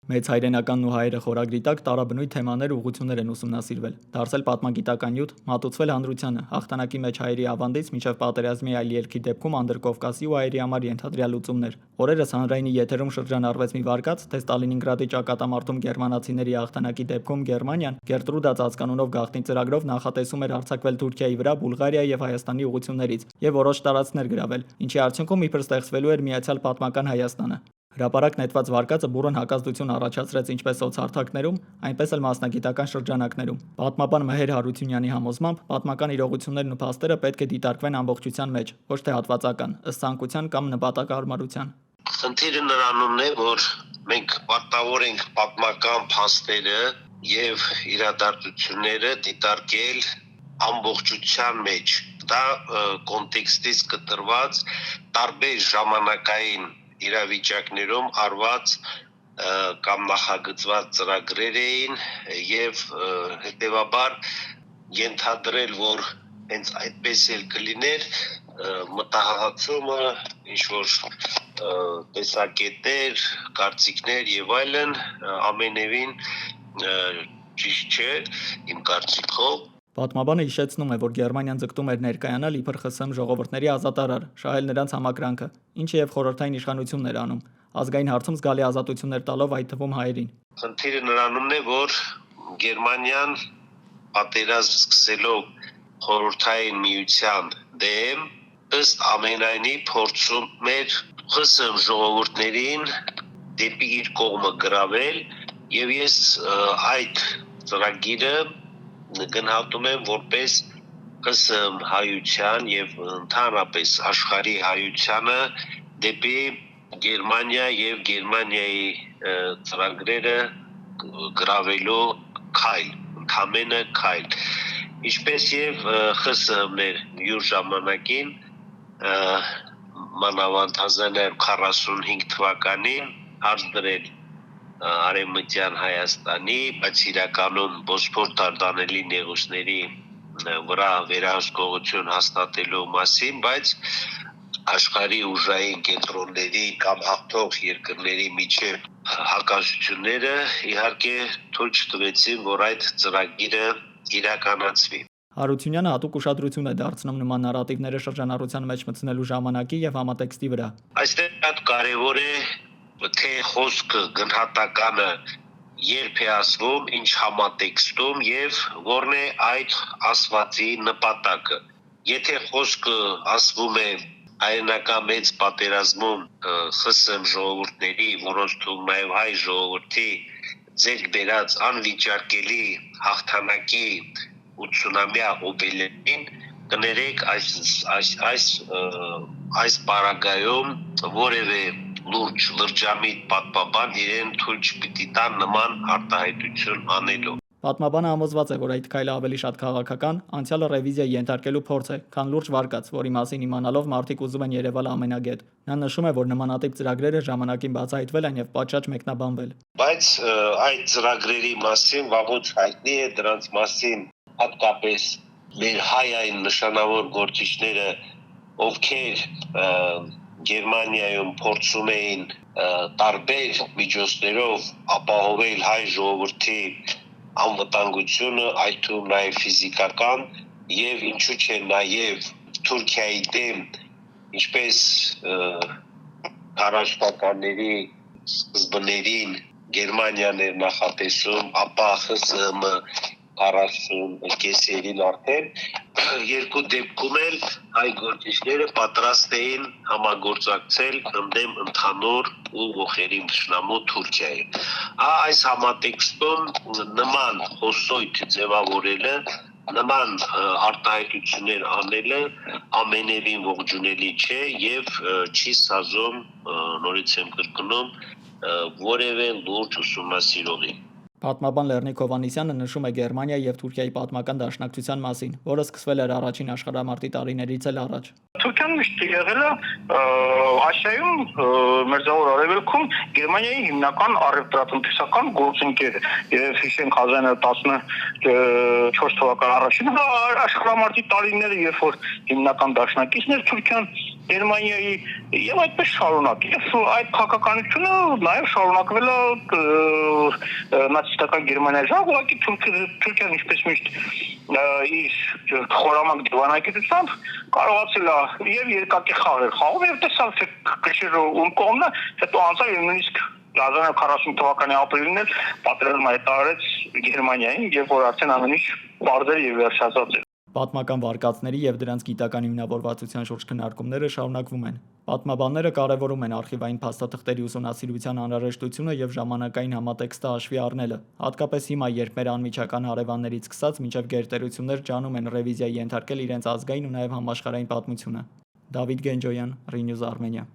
Մեծ հայրենականն ու հայերը խորագրի տակ տարաբնույթ թեմաներ ու ուղղություններ են ուսումնասիրվել, դարձել պատմագիտական նյութ, մատուցվել հանրությանը, հաղթանակի մեջ հայերի ավանդից մինչև պատերազմի այլ ելքի դեպքում Անդրկովկասի ու հայերի համար ենթադրյալ լուծումներ։ Օրերս հանրայինի եթերում շրջանառվեց մի վարկած, թե Ստալինինգրադի ճակատամարտում գերմանացիների հաղթանակի դեպքում Գերմանիան Գերտրուդա ծածկանունով գաղտնի ծրագրով նախատեսում էր արձակվել Թուրքիայի վրա Բուլղարիայի եւ Հայաստանի ուղություններից եւ որոշ տարածքներ գրավել, ինչի արդյունքում իբր ստեղծվելու էր միացյալ պատմական Հայաստանը։ Հրապարակ նետված վարկածը բուռն հակազդություն առաջացրեց ինչպես սոցհարթակներում, այնպես էլ մասնագիտական շրջանակներում։ Պատմաբան Մհեր Հարությունյանի համոզմամբ պատմական իրողություններն ու փաստերը պետք է դիտարկվեն ամբողջության մեջ, ոչ թե հատվածական, ըստ ցանկության կամ նպատակահարմարության։ Խնդիրը նրանումն է, որ մենք պարտավոր ենք պատմական փաստերը եւ իրադարձությունները դիտարկել ամբողջության մեջ։ Դա կոնտեքստից կտրված տարբեր ժամանակային իրավիճակներում արված կամ նախագծված ծրագրեր էին եւ հետեւաբար ենթադրել, որ հենց այդպես էլ կլիներ, մտահղացումը, ինչ որ տեսակետներ, կարծիքներ եւ այլն ամենևին ճիշտ չէ իմ կարծիքով։ Պատմաբանը հիշեցնում է, որ Գերմանիան ձգտում էր ներկայանալ իբր ԽՍՀՄ ժողովուրդների ազատարար, շահել նրանց համակրանքը, ինչը եւ խորհրդային իշխանությունն էր անում, ազգային հարցում զգալի ազատություններ տալով այդ թվում հայերին։ Խնդիրը նրանումն է, որ Գերմանիան պատերազմ սկսելով խորհրդային միության դեմ, ըստ ամենայնի փորձում էր ԽՍՀՄ ժողովուրդներին դեպի իր կողմը գրավել եւ ես այդ ծրագիրը գնահատում եմ որպես ԽՍՀՄ հայության եւ ընդհանրապես աշխարհի հայությանը դեպի Գերմանիա եւ Գերմանիայի ծրագրերը գրավելու քայլ, ընդամենը քայլ, ինչպես եւ ԽՍՀՄ-ն էր յուր ժամանակին մանավանդ 1945 թվականին հարց դրել Արևմտյան Հայաստանի, բայց իրականում Բոսփոր դարդանելի նեղուցների վրա վերահսկողություն հաստատելու մասին, բայց աշխարհի ուժային կենտրոնների կամ հաղթող երկրների միջև հակասությունները իհարկե թույլ չտվեցին, որ այդ ծրագիրը իրականացվի։ Հարությունյանը հատուկ ուշադրություն է դարձնում նման նարատիվները շրջանառության մեջ մտցնելու ժամանակի եւ համատեքստի վրա։ Այստեղ շատ կարեւոր է թե խոսքը գնահատականը երբ է ասվում, ինչ համատեքստում եւ որն է այդ ասվածի նպատակը։ Եթե խոսքը ասվում է հայրենական մեծ պատերազմում ԽՍՀՄ ժողովուրդների, որոնց թվում նաեւ հայ ժողովրդի ձեռք բերած անվիճարկելի հաղթանակի 80-ամյա օբելին, կներեք այս պարագայում որևէ լուրջ լրջամիտ պատմաբան իրեն թույլ չպիտի տա նման արտահայտություն անելու։ Պատմաբանը համոզված է, որ այդ քայլը ավելի շատ քաղաքական, անցյալը ռևիզիայի ենթարկելու փորձ է, քան լուրջ վարկած, որի մասին իմանալով մարդիկ ուզում են Երևալ ամենագետ։ Նա նշում է, որ նմանատիպ ծրագրերը ժամանակին բացահայտվել են եւ պատշաճ մեկնաբանվել։ Բայց այդ ծրագրերի մասին վաղուց հայտնի է, դրանց մասին հատկապես մեր հայային նշանավոր գործիչները, ովքեր Գերմանիայում փորձում էին տարբեր միջոցներով ապահովել հայ ժողովրդի անվտանգությունը, այդ թվում նաև ֆիզիկական եւ ինչու՞ չէ նաև Թուրքիայի դեմ, ինչպես 40-ականների սկզբներին Գերմանիան էր նախատեսում, ապա ԽՍՀՄ 40 կեսերին արդեն երկու դեպքում էլ հայ գործիչները պատրաստ էին համագործակցել ընդդեմ ընդհանուր ու ոխերիմ թշնամու Թուրքիայի։ Այս համատեքստում նման խոսոյթ ձևավորելը, նման արտահայտություններ անելը ամենևին ողջունելի չէ եւ չի սազում, նորից եմ կրկնում, որևէ լուրջ ուսումնասիրողի։ Պատմաբան Լեռնիկ Հովհաննիսյանը նշում է Գերմանիայի եւ Թուրքիայի պատմական դաշնակցության մասին, որը սկսվել էր առաջին աշխարհամարտի տարիներից էլ առաջ։ Թուրքիան միշտ եղել է Ասիայում, Մերձավոր Արևելքում Գերմանիայի հիմնական առևտրատնտեսական գործընկերը։ Եվ հիշենք 1914 թվականի առաջին աշխարհամարտի տարիները, երբ որ հիմնական դաշնակիցն էր Թուրքիան Գերմանիայի, եւ այդպես շարունակ։ Եվ այդ քաղաքականությունը նաեւ շարունակվել է նացիստական Գերմանիայի ժամանակ, ուղղակի Թուրքիան ինչպես միշտ իր խորամանկ դիվանագիտությամբ կարողացել է եւ երկակի խաղեր խաղում եւ տեսավ թե քրշերը ում կողմն է, հետո անցավ եւ նույնիսկ 1940 թվականի ապրիլին էլ պատերազմ հայտարարեց Գերմանիային, երբ որ արդեն ամեն ինչ բարձր եւ վերջացած էր։ Պատմական վարկածների եւ դրանց գիտական հիմնավորվածության շուրջ քննարկումները շարունակվում են։ Պատմաբանները կարևորում են արխիվային փաստաթղթերի ուսումնասիրության անհրաժեշտությունը եւ ժամանակային համատեքստը հաշվի առնելը, հատկապես հիմա, երբ մեր անմիջական հարևաններից սկսած մինչեւ գերտերություններ ջանում են ռևիզիայի ենթարկել իրենց ազգային ու նաեւ համաշխարհային պատմությունը։ Դավիթ Գենջոյան, Renews Armenia։